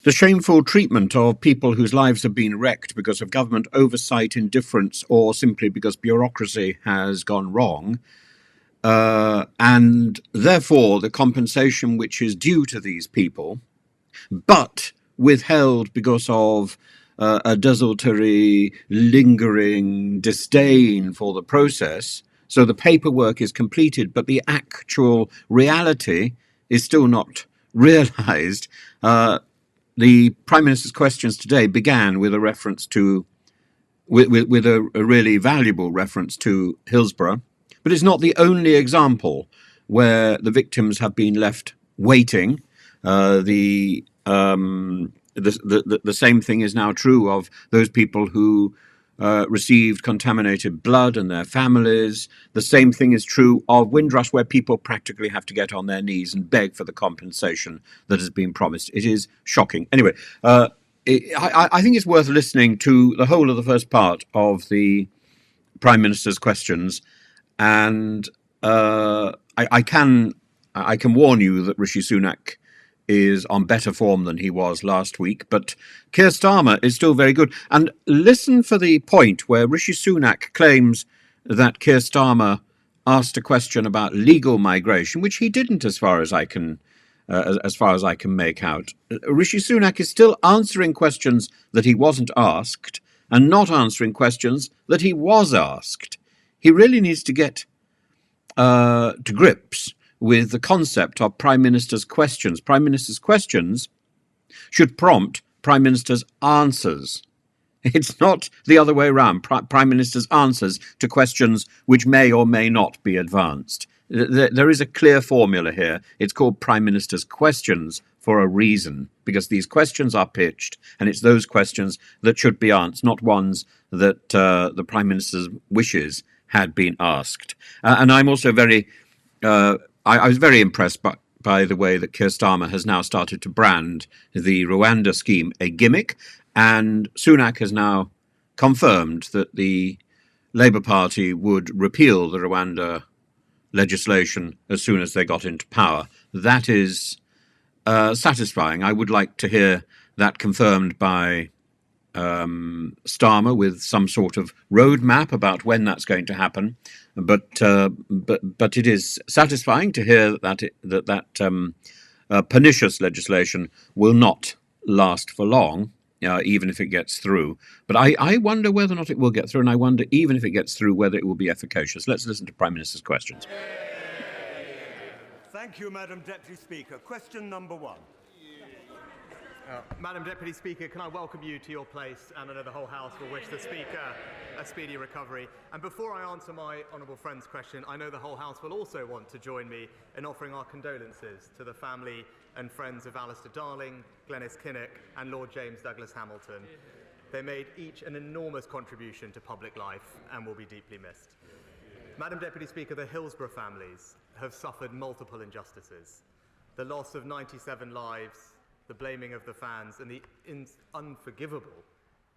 The shameful treatment of people whose lives have been wrecked because of government oversight, indifference, or simply because bureaucracy has gone wrong, and therefore the compensation which is due to these people, but withheld because of a desultory, lingering disdain for the process. So the paperwork is completed, but the actual reality is still not realized. The Prime Minister's questions today began with a reference to, with a really valuable reference to Hillsborough, but it's not the only example where the victims have been left waiting. The same thing is now true of those people who received contaminated blood and their families. The same thing is true of Windrush, where people practically have to get on their knees and beg for the compensation that has been promised. It is shocking. Anyway, I think it's worth listening to the whole of the first part of the Prime Minister's questions, and I can warn you that Rishi Sunak is on better form than he was last week, but Keir Starmer is still very good. And listen for the point where Rishi Sunak claims that Keir Starmer asked a question about legal migration, which he didn't, as far as I can make out. Rishi Sunak is still answering questions that he wasn't asked and not answering questions that he was asked. He really needs to get to grips with the concept of Prime Minister's questions. Prime Minister's questions should prompt Prime Minister's answers. It's not the other way around. Prime Minister's answers to questions which may or may not be advanced. There is a clear formula here. It's called Prime Minister's questions for a reason, because these questions are pitched, and it's those questions that should be answered, not ones that the Prime Minister's wishes had been asked. And I'm also I was very impressed by the way that Keir Starmer has now started to brand the Rwanda scheme a gimmick, and Sunak has now confirmed that the Labour Party would repeal the Rwanda legislation as soon as they got into power. That is satisfying. I would like to hear that confirmed by Starmer with some sort of roadmap about when that's going to happen. But it is satisfying to hear that pernicious legislation will not last for long, even if it gets through. But I wonder whether or not it will get through, and I wonder, even if it gets through, whether it will be efficacious. Let's listen to Prime Minister's questions. Thank you, Madam Deputy Speaker. Question number one. Madam Deputy Speaker, can I welcome you to your place, and I know the whole House will wish the Speaker a speedy recovery. And before I answer my honourable friend's question, I know the whole House will also want to join me in offering our condolences to the family and friends of Alistair Darling, Glenys Kinnock and Lord James Douglas Hamilton. They made each an enormous contribution to public life and will be deeply missed. Madam Deputy Speaker, the Hillsborough families have suffered multiple injustices. The loss of 97 lives, the blaming of the fans, and the unforgivable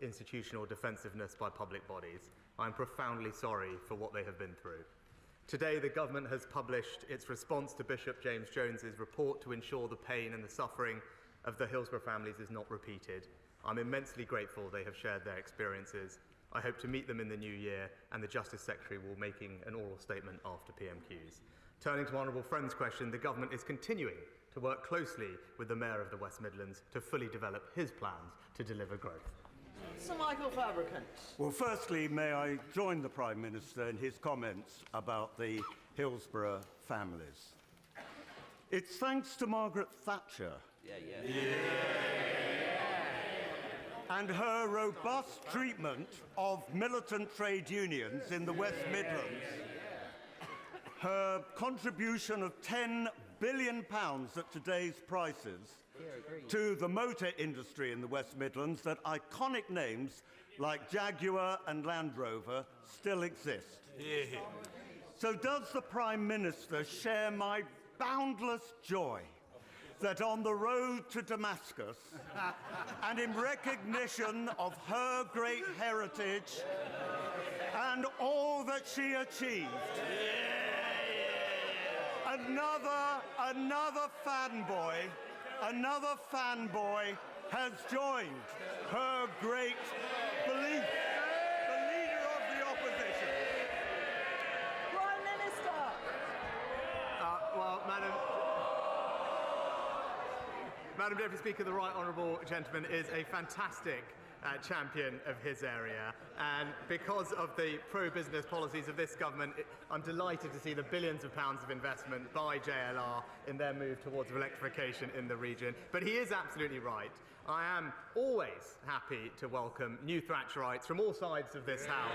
institutional defensiveness by public bodies. I'm profoundly sorry for what they have been through. Today, the government has published its response to Bishop James Jones's report to ensure the pain and the suffering of the Hillsborough families is not repeated. I'm immensely grateful they have shared their experiences. I hope to meet them in the new year, and the Justice Secretary will be making an oral statement after PMQs. Turning to my honourable friend's question, the government is continuing to work closely with the Mayor of the West Midlands to fully develop his plans to deliver growth. Sir Michael Fabricant. Well, firstly, may I join the Prime Minister in his comments about the Hillsborough families. It's thanks to Margaret Thatcher and her robust treatment of militant trade unions in the West Midlands, her contribution of £10 billion at today's prices to the motor industry in the West Midlands, that iconic names like Jaguar and Land Rover still exist. So does the Prime Minister share my boundless joy that on the road to Damascus, and in recognition of her great heritage and all that she achieved, another fanboy has joined her great belief, the Leader of the Opposition. Prime Minister. Well, Madam Deputy Speaker, the Right Honourable Gentleman is a fantastic champion of his area, and because of the pro-business policies of this government, I'm delighted to see the billions of pounds of investment by JLR in their move towards electrification in the region. But he is absolutely right. I am always happy to welcome new Thatcherites from all sides of this House.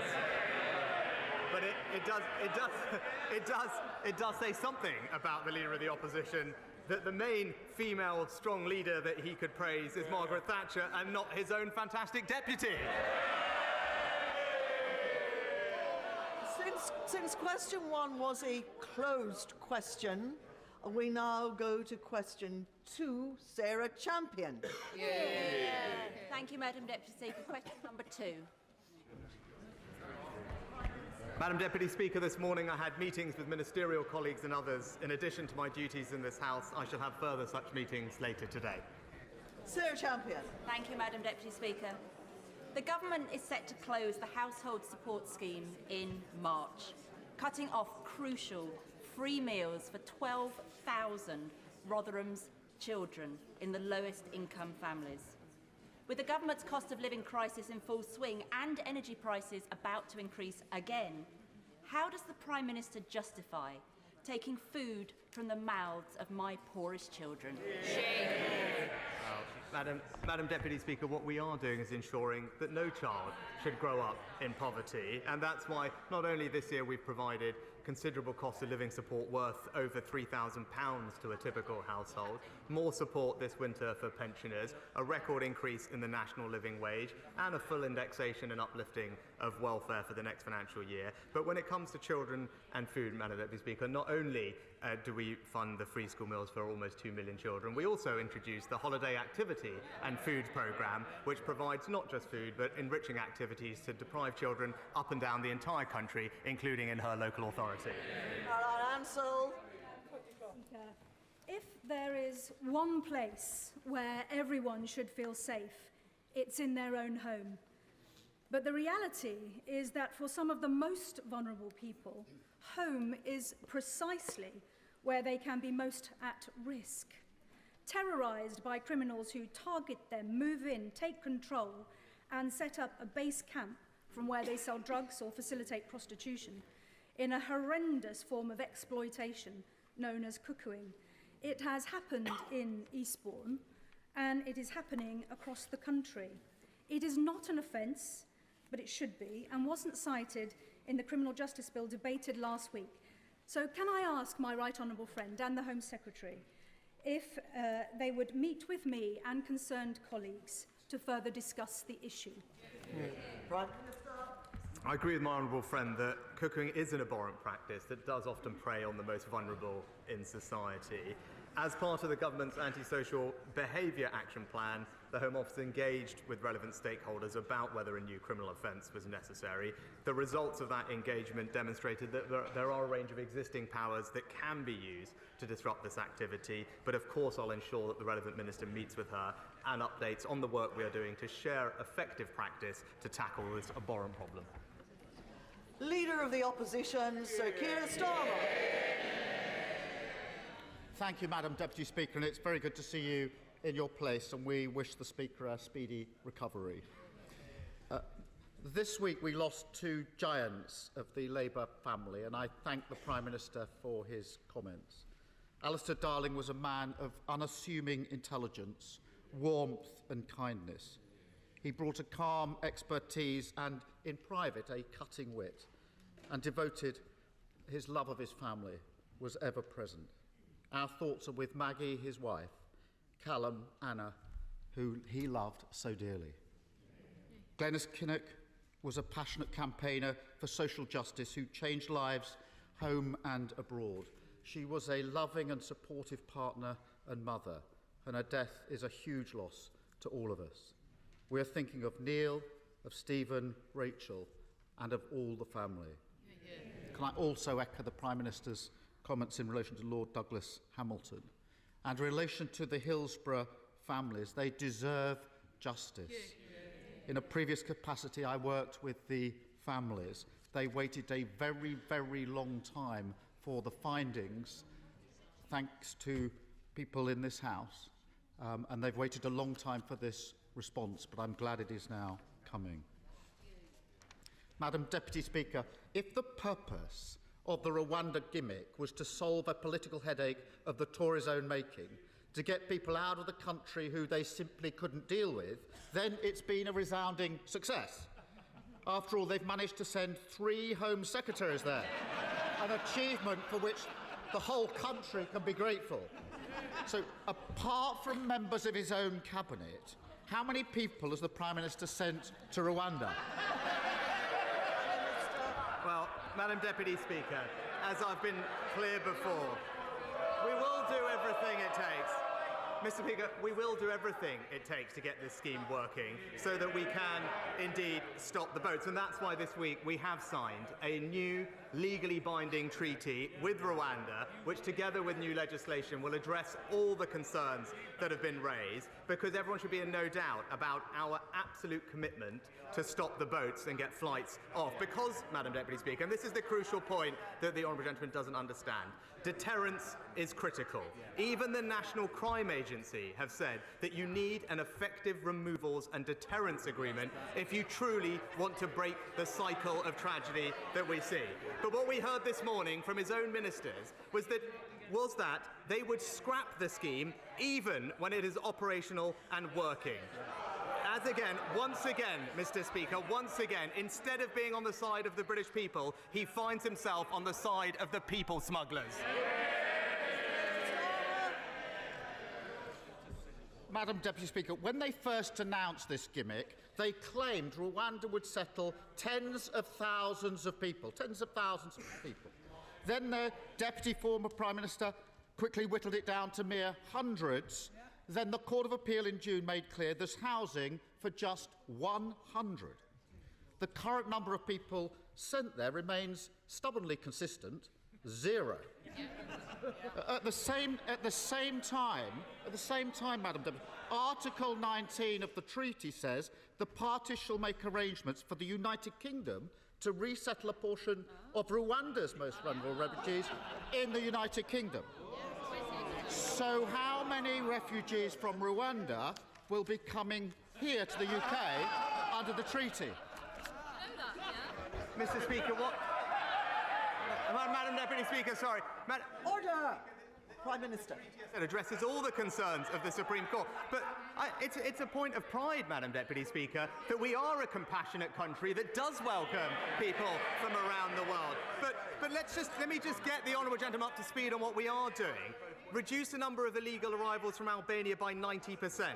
But it does say something about the Leader of the Opposition that the main female strong leader that he could praise is Margaret Thatcher and not his own fantastic deputy. Since question 1 was a closed question, we now go to question 2, Sarah Champion. Thank you, Madam Deputy Speaker. Question number 2. Madam Deputy Speaker, this morning I had meetings with ministerial colleagues and others. In addition to my duties in this House, I shall have further such meetings later today. Sarah Champion. Thank you, Madam Deputy Speaker. The government is set to close the Household Support Scheme in March, cutting off crucial free meals for 12,000 Rotherham's children in the lowest income families. With the government's cost of living crisis in full swing and energy prices about to increase again, how does the Prime Minister justify taking food from the mouths of my poorest children? Madam Deputy Speaker, what we are doing is ensuring that no child should grow up in poverty, and that's why not only this year we've provided considerable cost of living support worth over £3,000 to a typical household, more support this winter for pensioners, a record increase in the national living wage, and a full indexation and uplifting of welfare for the next financial year. But when it comes to children and food, Madam Deputy Speaker, not only do we fund the free school meals for almost 2 million children, we also introduced the Holiday Activity and Food Programme, which provides not just food but enriching activities to deprived children up and down the entire country, including in her local authority. Caroline Ansell. If there is one place where everyone should feel safe, it's in their own home. But the reality is that for some of the most vulnerable people, home is precisely where they can be most at risk. Terrorised by criminals who target them, move in, take control, and set up a base camp from where they sell drugs or facilitate prostitution in a horrendous form of exploitation known as cuckooing. It has happened in Eastbourne, and it is happening across the country. It is not an offence, but it should be, and wasn't cited in the Criminal Justice Bill debated last week. So can I ask my right honourable friend and the Home Secretary if they would meet with me and concerned colleagues to further discuss the issue? Prime I agree with my honourable friend that cuckooing is an abhorrent practice that does often prey on the most vulnerable in society. As part of the government's antisocial behaviour action plan, the Home Office engaged with relevant stakeholders about whether a new criminal offence was necessary. The results of that engagement demonstrated that there are a range of existing powers that can be used to disrupt this activity, but of course I'll ensure that the relevant minister meets with her and updates on the work we are doing to share effective practice to tackle this abhorrent problem. Leader of the Opposition, Sir Keir Starmer. Thank you, Madam Deputy Speaker, and it's very good to see you in your place, and we wish the Speaker a speedy recovery. This week we lost 2 giants of the Labour family, and I thank the Prime Minister for his comments. Alistair Darling was a man of unassuming intelligence, warmth and kindness. He brought a calm expertise and, in private, a cutting wit, and devoted his love of his family was ever present. Our thoughts are with Maggie, his wife, Callum, Anna, who he loved so dearly. Glenys Kinnock was a passionate campaigner for social justice who changed lives home and abroad. She was a loving and supportive partner and mother, and her death is a huge loss to all of us. We are thinking of Neil, of Stephen, Rachel, and of all the family. Can I also echo the Prime Minister's comments in relation to Lord Douglas Hamilton and in relation to the Hillsborough families. They deserve justice. In a previous capacity, I worked with the families. They waited a very, very long time for the findings, thanks to people in this House, and they've waited a long time for this response, but I'm glad it is now coming. Madam Deputy Speaker, if the purpose of the Rwanda gimmick was to solve a political headache of the Tories' own making, to get people out of the country who they simply couldn't deal with, then it's been a resounding success. After all, they've managed to send 3 Home Secretaries there, an achievement for which the whole country can be grateful. So, apart from members of his own cabinet, how many people has the Prime Minister sent to Rwanda? Well, Madam Deputy Speaker, as I've been clear before, we will do everything it takes. Mr. Speaker, we will do everything it takes to get this scheme working so that we can indeed stop the boats. And that's why this week we have signed a new legally binding treaty with Rwanda, which together with new legislation will address all the concerns that have been raised, because everyone should be in no doubt about our absolute commitment to stop the boats and get flights off. Because, Madam Deputy Speaker, and this is the crucial point that the Honourable Gentleman doesn't understand, deterrence is critical. Even the National Crime Agency have said that you need an effective removals and deterrence agreement if you truly want to break the cycle of tragedy that we see. But what we heard this morning from his own ministers was that they would scrap the scheme even when it is operational and working. As again, once again, Mr. Speaker, once again, instead of being on the side of the British people, he finds himself on the side of the people smugglers. Madam Deputy Speaker, when they first announced this gimmick, they claimed Rwanda would settle tens of thousands of people. Then the Deputy former Prime Minister quickly whittled it down to mere hundreds. Then the Court of Appeal in June made clear there's housing for just 100. The current number of people sent there remains stubbornly consistent, 0. At the same time, Madam Deputy, Article 19 of the treaty says the parties shall make arrangements for the United Kingdom to resettle a portion of Rwanda's most vulnerable refugees in the United Kingdom. So how many refugees from Rwanda will be coming here to the UK under the treaty? Mr. Speaker, what? Madam Deputy Speaker, sorry. Order! Prime Minister. It addresses all the concerns of the Supreme Court. But it's a point of pride, Madam Deputy Speaker, that we are a compassionate country that does welcome people from around the world. But let me just get the Honourable Gentleman up to speed on what we are doing. Reduce the number of illegal arrivals from Albania by 90%.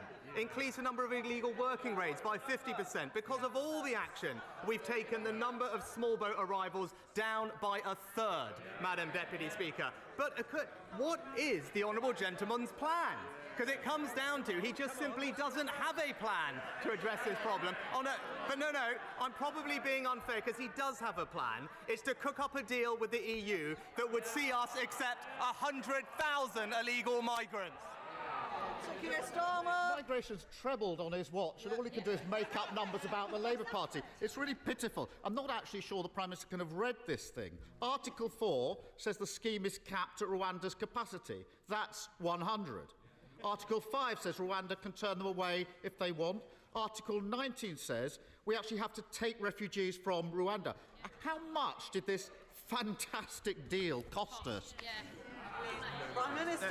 Increase the number of illegal working raids by 50%. Because of all the action, we've taken the number of small boat arrivals down by a third, Madam Deputy Speaker. But what is the Honourable Gentleman's plan? Because it comes down to he just simply doesn't have a plan to address this problem. But no, I'm probably being unfair because he does have a plan. It's to cook up a deal with the EU that would see us accept 100,000 illegal migrants. Migration's trebled on his watch, and all he can do is make up numbers about the Labour Party. It's really pitiful. I'm not actually sure the Prime Minister can have read this thing. Article 4 says the scheme is capped at Rwanda's capacity. That's 100. Article 5 says Rwanda can turn them away if they want. Article 19 says we actually have to take refugees from Rwanda. How much did this fantastic deal cost us? Prime Minister.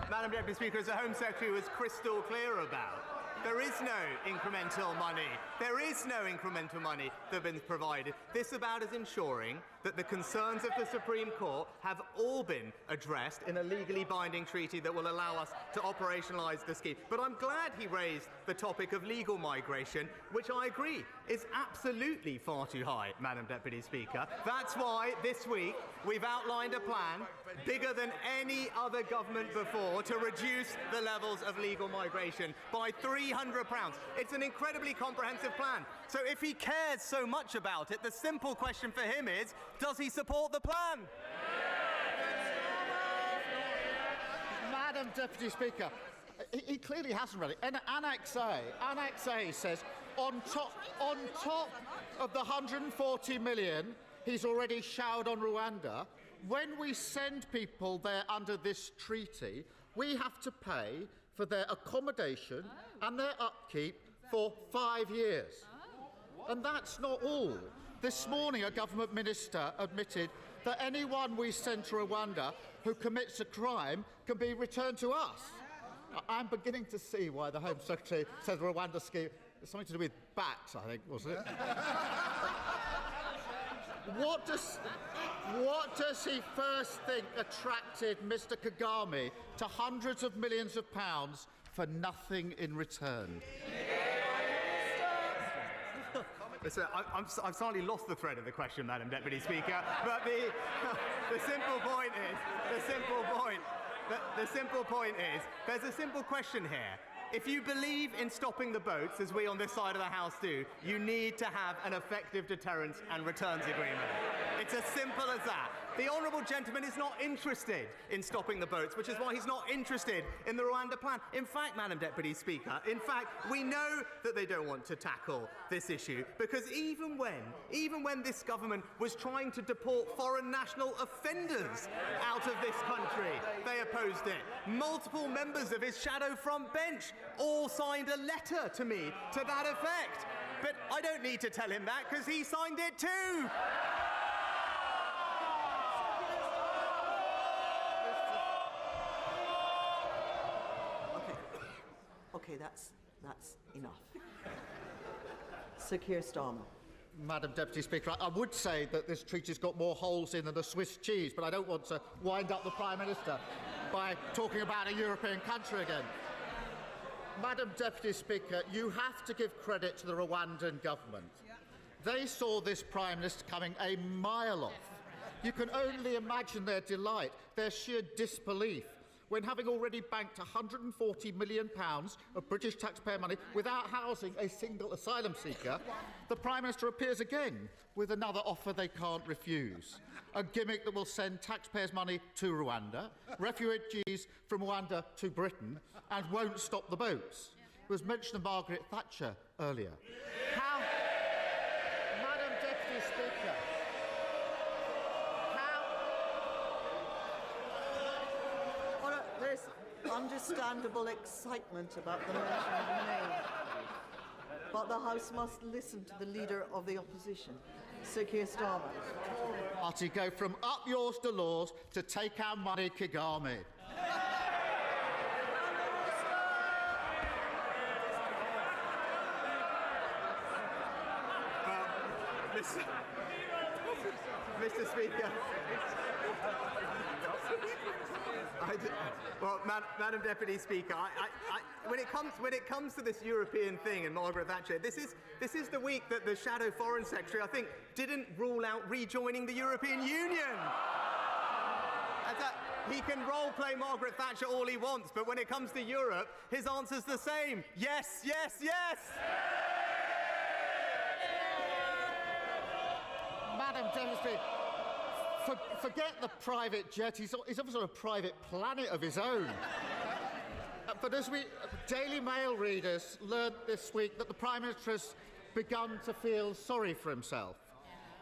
Madam Deputy Speaker, as the Home Secretary was crystal clear about, there is no incremental money. There is no incremental money that has been provided. This about is ensuring that the concerns of the Supreme Court have all been addressed in a legally binding treaty that will allow us to operationalise the scheme. But I'm glad he raised the topic of legal migration, which I agree is absolutely far too high, Madam Deputy Speaker. That's why this week we've outlined a plan bigger than any other government before to reduce the levels of legal migration by £300. It's an incredibly comprehensive plan. So if he cares so much about it, the simple question for him is, does he support the plan? Madam Deputy Speaker, He clearly hasn't read it. And Annex A says, on top of the 140 million he's already showered on Rwanda, when we send people there under this treaty, we have to pay for their accommodation and their upkeep for 5 years. And that's not all. This morning, a government minister admitted that anyone we send to Rwanda who commits a crime can be returned to us. I'm beginning to see why the Home Secretary said the Rwanda scheme is something to do with bats, I think, wasn't it? What does he first think attracted Mr. Kagame to hundreds of millions of pounds for nothing in return? Listen, I've slightly lost the thread of the question, Madam Deputy Speaker, but the simple point is, there's a simple question here. If you believe in stopping the boats, as we on this side of the House do, you need to have an effective deterrence and returns agreement. It's as simple as that. The honourable gentleman is not interested in stopping the boats, which is why he's not interested in the Rwanda plan. In fact, Madam Deputy Speaker, we know that they don't want to tackle this issue, because even when this government was trying to deport foreign national offenders out of this country, they opposed it. Multiple members of his shadow front bench all signed a letter to me to that effect. But I don't need to tell him that, because he signed it too. Okay, that's enough. Sir Keir Starmer. Madam Deputy Speaker, I would say that this treaty's got more holes in than a Swiss cheese, but I don't want to wind up the Prime Minister by talking about a European country again. Madam Deputy Speaker, you have to give credit to the Rwandan government. They saw this Prime Minister coming a mile off. You can only imagine their delight, their sheer disbelief, when having already banked £140 million of British taxpayer money without housing a single asylum seeker, the Prime Minister appears again with another offer they can't refuse. A gimmick that will send taxpayers' money to Rwanda, refugees from Rwanda to Britain, and won't stop the boats. It was mentioned of Margaret Thatcher earlier. How, Madam Deputy Speaker, There's understandable excitement about the mention of the name. But the House must listen to the Leader of the Opposition, Sir Keir Starmer. Party go from up yours to laws to take our money, Kagame. Mr. Speaker. Madam Deputy Speaker, when it comes to this European thing and Margaret Thatcher, this is the week that the Shadow Foreign Secretary, I think, didn't rule out rejoining the European Union. He can role-play Margaret Thatcher all he wants, but when it comes to Europe, his answer's the same. Yes, yes, yes! Madam Deputy Speaker, forget the private jet. He's obviously on a private planet of his own. But as Daily Mail readers learned this week that the Prime Minister has begun to feel sorry for himself.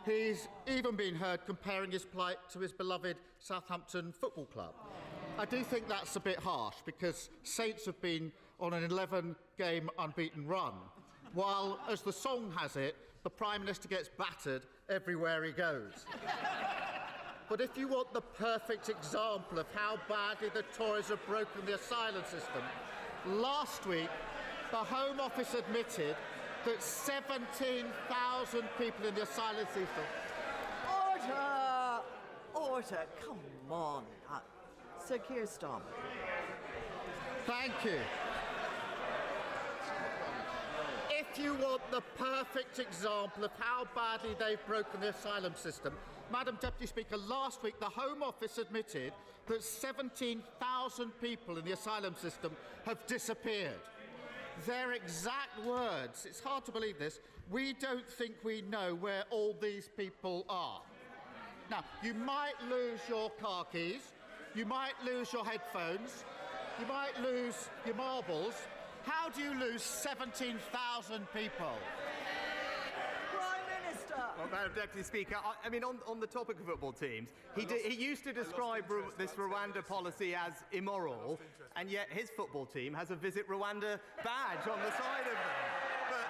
He's even been heard comparing his plight to his beloved Southampton Football Club. I do think that's a bit harsh, because Saints have been on an 11-game unbeaten run, while, as the song has it, the Prime Minister gets battered everywhere he goes. But if you want the perfect example of how badly the Tories have broken the asylum system, last week the Home Office admitted that 17,000 people in the asylum system... Order, come on. Sir Keir Starmer. Thank you. If you want the perfect example of how badly they've broken the asylum system, Madam Deputy Speaker, last week the Home Office admitted that 17,000 people in the asylum system have disappeared. Their exact words, it's hard to believe this, we don't think we know where all these people are. Now, you might lose your car keys, you might lose your headphones, you might lose your marbles. How do you lose 17,000 people? Prime Minister! Well, Madam Deputy Speaker, I mean, on the topic of football teams, he used to describe this Rwanda policy as immoral, and yet his football team has a Visit Rwanda badge on the side of them. But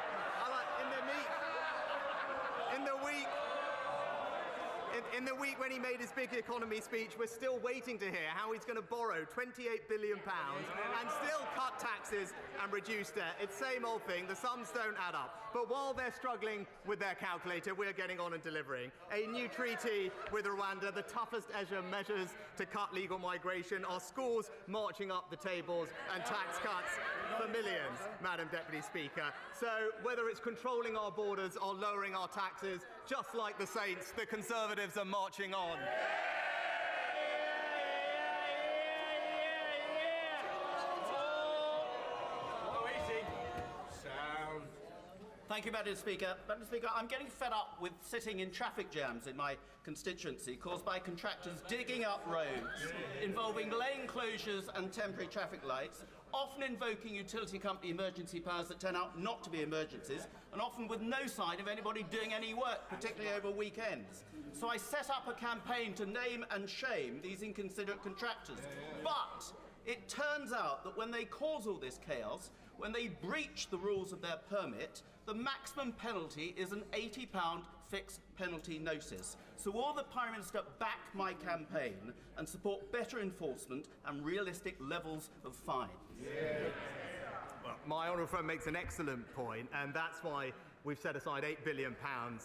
in the week when he made his big economy speech, we're still waiting to hear how he's going to borrow £28 billion and still cut taxes and reduce debt. It's same old thing. The sums don't add up. But while they're struggling with their calculator, we're getting on and delivering. A new treaty with Rwanda, the toughest measures to cut legal migration, our schools marching up the tables, and tax cuts for millions, Madam Deputy Speaker. So whether it's controlling our borders or lowering our taxes, just like the Saints, the Conservatives are marching on. Thank you, Madam Speaker. Madam Speaker, I'm getting fed up with sitting in traffic jams in my constituency caused by contractors digging up roads, involving lane closures and temporary traffic lights, often invoking utility company emergency powers that turn out not to be emergencies, and often with no sign of anybody doing any work, particularly over weekends. So I set up a campaign to name and shame these inconsiderate contractors. But it turns out that when they cause all this chaos, when they breach the rules of their permit, the maximum penalty is an £80 fixed penalty notice. So will the Prime Minister back my campaign and support better enforcement and realistic levels of fine? Well, my honourable friend makes an excellent point, and that's why we've set aside £8 billion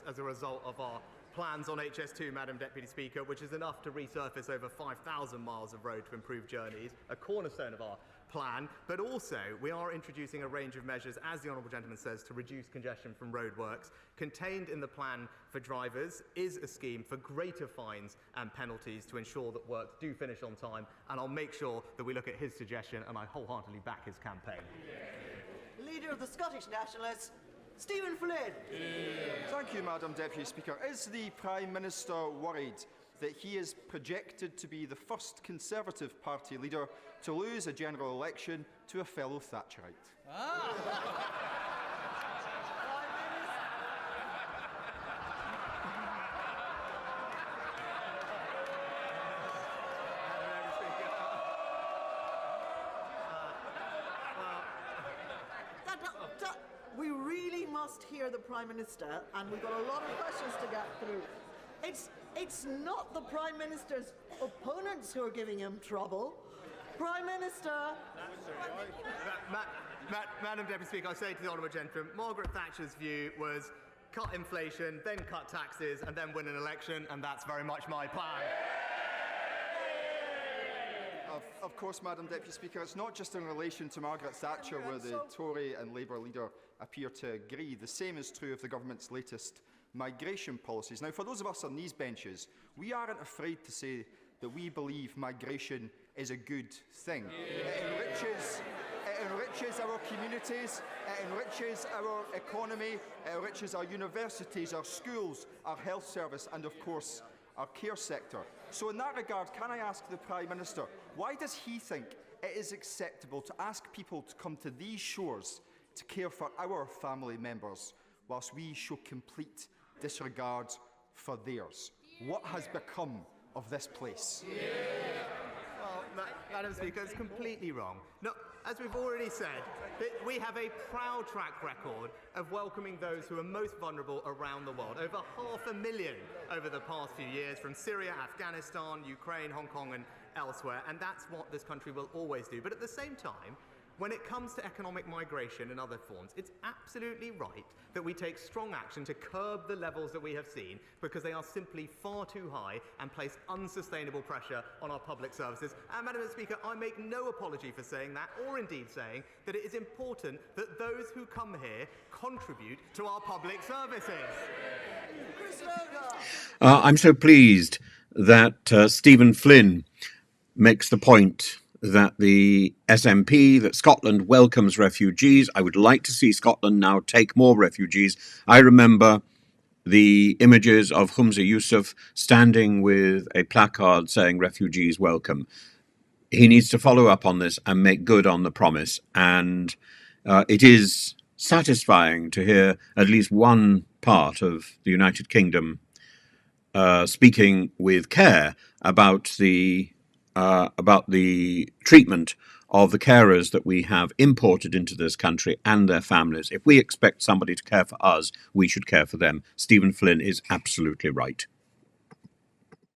as a result of our plans on HS2, Madam Deputy Speaker, which is enough to resurface over 5,000 miles of road to improve journeys, a cornerstone of our plan. But also, we are introducing a range of measures, as the Honourable Gentleman says, to reduce congestion from roadworks. Contained in the plan for drivers is a scheme for greater fines and penalties to ensure that works do finish on time, and I'll make sure that we look at his suggestion, and I wholeheartedly back his campaign. Leader of the Scottish Nationalists, Stephen Flynn. Thank you, Madam Deputy Speaker. Is the Prime Minister worried that he is projected to be the first Conservative Party leader to lose a general election to a fellow Thatcherite? We really must hear the Prime Minister, and we've got a lot of questions to get through. It's not the Prime Minister's opponents who are giving him trouble. Prime Minister. Madam Deputy Speaker, I say to the Honourable Gentleman, Margaret Thatcher's view was cut inflation, then cut taxes, and then win an election, and that's very much my plan. Of course, Madam Deputy Speaker, it's not just in relation to Margaret Thatcher where the Tory and Labour leader appear to agree. The same is true of the government's latest migration policies. Now, for those of us on these benches, we aren't afraid to say that we believe migration is a good thing. It enriches our communities, it enriches our economy, it enriches our universities, our schools, our health service, and of course, our care sector. So in that regard, can I ask the Prime Minister, why does he think it is acceptable to ask people to come to these shores to care for our family members, whilst we show complete disregard for theirs? What has become of this place? Well, Madam Speaker, it's completely wrong. No, as we've already said, we have a proud track record of welcoming those who are most vulnerable around the world. Over 500,000 over the past few years, from Syria, Afghanistan, Ukraine, Hong Kong, and elsewhere, and that's what this country will always do. But at the same time, when it comes to economic migration and other forms, it's absolutely right that we take strong action to curb the levels that we have seen, because they are simply far too high and place unsustainable pressure on our public services. And Madam Speaker, I make no apology for saying that, or indeed saying that it is important that those who come here contribute to our public services. I'm so pleased that Stephen Flynn makes the point that the SNP, that Scotland welcomes refugees. I would like to see Scotland now take more refugees. I remember the images of Humza Yousaf standing with a placard saying refugees welcome. he needs to follow up on this and make good on the promise. And it is satisfying to hear at least one part of the United Kingdom speaking with care about the treatment of the carers that we have imported into this country and their families. If we expect somebody to care for us, we should care for them. Stephen Flynn is absolutely right.